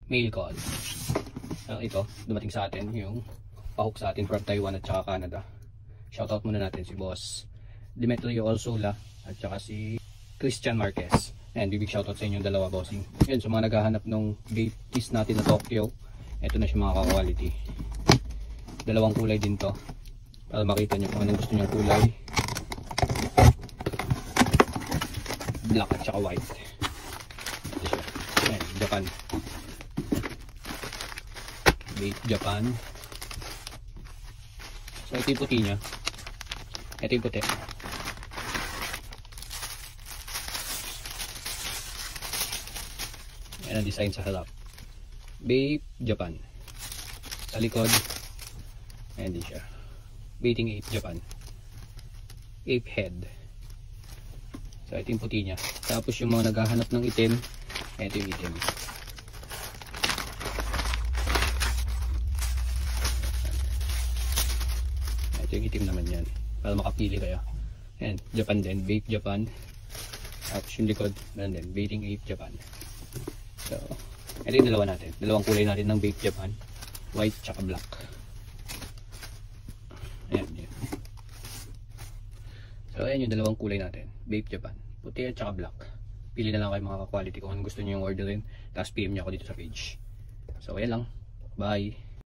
mail call. Ito, dumating sa atin yung pahook sa atin from Taiwan at saka Canada. Shoutout muna natin si Boss Demetrio Orsola at saka si Christian Marquez. And big shoutout sa inyong dalawa, bossing. Yun, sa mga naghahanap ng vape keys natin na Tokyo, ito na siya mga ka-quality. Dalawang kulay din to para makita nyo kung anong gusto nyo kulay. Black at saka white. Ito siya. Ayan, Japan. Vape Japan. So ito yung puti nya. Ito yung puti. Ayan ang design sa harap. Vape Japan. Sa likod, ayan din siya. Vaping Ape Japan. Ape head. So ito yung puti nya. Tapos yung mga naghahanap ng itim, ito yung itim. Ito yung itim naman yan. Para makapili kayo. Ayan, Japan din. Vape Japan. Tapos yung likod, meron din. Vaping Ape Japan. So, ito yung dalawa natin. Dalawang kulay natin ng Vape Japan. White tsaka black. Ayan yun. So, ayan yung dalawang kulay natin. Vape Japan. Puti at tsaka black. Pili na lang kayo mga quality kung ano gusto nyo yung orderin. Tapos PM nyo ako dito sa page. So, ayan lang. Bye!